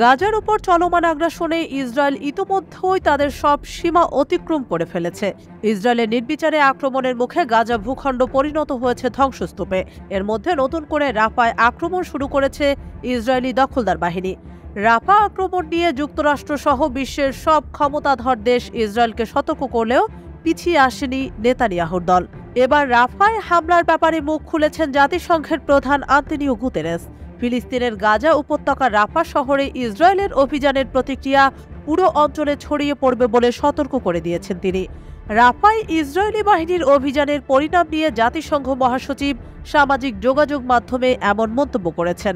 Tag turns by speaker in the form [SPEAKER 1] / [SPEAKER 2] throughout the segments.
[SPEAKER 1] গাজার উপর চলমান আগ্রাসনে ইসরায়েল ইতোমধ্যেই তাদের সব সীমা অতিক্রম করে ফেলেছে। ইসরায়েলের নির্বিচারে আক্রমণের মুখে গাজা ভূখণ্ড পরিণত হয়েছে ধ্বংসস্তূপে। এর মধ্যে নতুন করে রাফায় আক্রমণ শুরু করেছে ইসরায়েলি দখলদার বাহিনী। রাফা আক্রমণ নিয়ে যুক্তরাষ্ট্র সহ বিশ্বের সব ক্ষমতাধর দেশ ইসরায়েলকে সতর্ক করলেও পিছিয়ে আসেনি নেতানিয়াহুর দল। এবার রাফায় হামলার ব্যাপারে মুখ খুলেছেন জাতিসংঘের প্রধান আন্তোনিও গুতেরেস। ফিলিস্তিনের গাজা উপত্যকার রাফা শহরে ইসরায়েলের অভিযানের প্রতিক্রিয়া পুরো অঞ্চলে ছড়িয়ে পড়বে বলে সতর্ক করে দিয়েছেন তিনি। রাফায় ইসরায়েলি বাহিনীর অভিযানের পরিণাম নিয়ে জাতিসংঘ মহাসচিব সামাজিক যোগাযোগ মাধ্যমে এমন মন্তব্য করেছেন।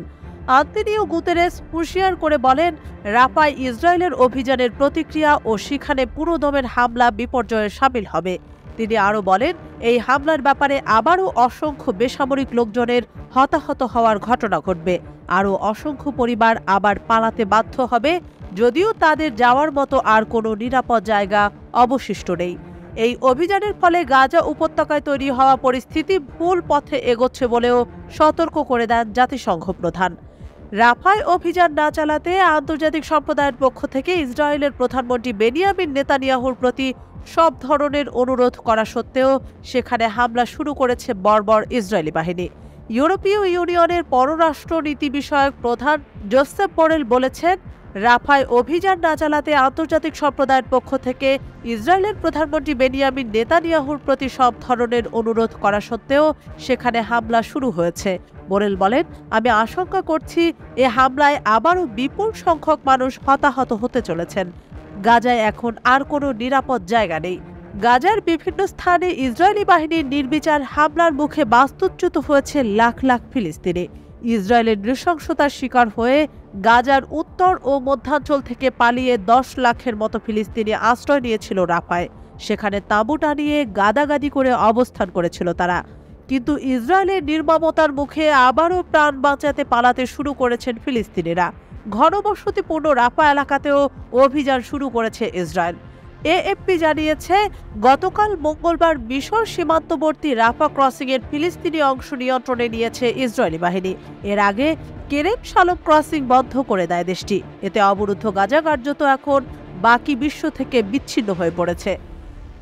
[SPEAKER 1] আন্তোনিও গুতেরেস হুঁশিয়ার করে বলেন, রাফায় ইসরায়েলের অভিযানের প্রতিক্রিয়া ও সেখানে পুরোদমের হামলা বিপর্যয়ের শামিল হবে। তিনি আরও বলেন, এই হামলার ব্যাপারে আবারও অসংখ্য বেসামরিক লোকজনের হতাহত হওয়ার ঘটনা ঘটবে। আরও অসংখ্য পরিবার আবার পালাতে বাধ্য হবে, যদিও তাদের যাওয়ার মতো আর কোনো নিরাপদ জায়গা অবশিষ্ট নেই। এই অভিযানের ফলে গাজা উপত্যকায় তৈরি হওয়া পরিস্থিতি ভুল পথে এগোচ্ছে বলেও সতর্ক করে দেন জাতিসংঘ প্রধান। রাফায় অভিযান না চালাতে আন্তর্জাতিক সম্প্রদায়ের পক্ষ থেকে ইসরায়েলের প্রধানমন্ত্রী বেনিয়ামিন নেতানিয়াহুর প্রতি সব ধরনের অনুরোধ করা সত্ত্বেও সেখানে হামলা শুরু করেছে বর্বর ইসরায়েলি বাহিনী। ইউরোপীয় ইউনিয়নের পররাষ্ট্র নীতি বিষয়ক প্রধান জোসেফ বোরেল বলেছেন, রাফায় অভিযান না চালাতে আন্তর্জাতিক সম্প্রদায়ের পক্ষ থেকে ইসরায়েলের প্রধানমন্ত্রী বেনিয়ামিন নেতানিয়াহুর প্রতি সব ধরনের অনুরোধ করা সত্ত্বেও সেখানে হামলা শুরু হয়েছে। বোরেল বলেন, আমি আশঙ্কা করছি এ হামলায় আবারও বিপুল সংখ্যক মানুষ হতাহত হতে চলেছেন। গাজায় এখন আর কোনো নিরাপদ জায়গা নেই। গাজার বিভিন্ন স্থানে ইসরায়েলি বাহিনীর নির্বিচার হামলার মুখে বাস্তুচ্যুত হয়েছে লাখ লাখ ফিলিস্তিনি। ইসরায়েলের নৃশংসতার শিকার হয়ে গাজার উত্তর ও মধ্যাঞ্চল থেকে পালিয়ে 10 লাখের মতো ফিলিস্তিনি আশ্রয় নিয়েছিল রাফায়। সেখানে তাঁবু টানিয়ে গাদাগাদি করে অবস্থান করেছিল তারা। কিন্তু ইসরায়েলের নির্মমতার মুখে আবারও প্রাণ বাঁচাতে পালাতে শুরু করেছেন ফিলিস্তিনিরা। ঘনবসতিপূর্ণ রাফা এলাকাতেও অভিযান শুরু করেছে ইসরায়েল। এএফপি জানিয়েছে, গতকাল মঙ্গলবার মিশর সীমান্তবর্তী রাফা ক্রসিংয়ের ফিলিস্তিনি অংশ নিয়ন্ত্রণে নিয়েছে ইসরায়েলি বাহিনী। এর আগে কেরেম শালোম ক্রসিং বন্ধ করে দেয় দেশটি। এতে অবরুদ্ধ গাজা কার্যত এখন বাকি বিশ্ব থেকে বিচ্ছিন্ন হয়ে পড়েছে।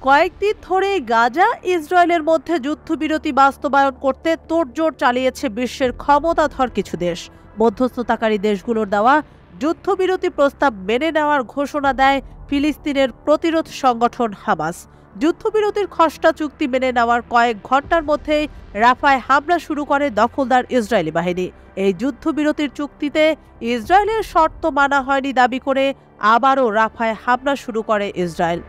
[SPEAKER 1] কয়েকদিন ধরেই গাজা ইসরায়েলের মধ্যে যুদ্ধবিরতি বাস্তবায়ন করতে তোড়জোড় চালিয়েছে বিশ্বের ক্ষমতাধর কিছু দেশ। মধ্যস্থতাকারী দেশগুলোর দেওয়া যুদ্ধবিরতি প্রস্তাব মেনে নেওয়ার ঘোষণা দেয় ফিলিস্তিনের প্রতিরোধ সংগঠন হামাস। যুদ্ধবিরতির খসড়া চুক্তি মেনে নেওয়ার কয়েক ঘন্টার মধ্যেই রাফায় হামলা শুরু করে দখলদার ইসরায়েলি বাহিনী। এই যুদ্ধবিরতির চুক্তিতে ইসরায়েলের শর্ত মানা হয়নি দাবি করে আবারও রাফায় হামলা শুরু করে ইসরায়েল।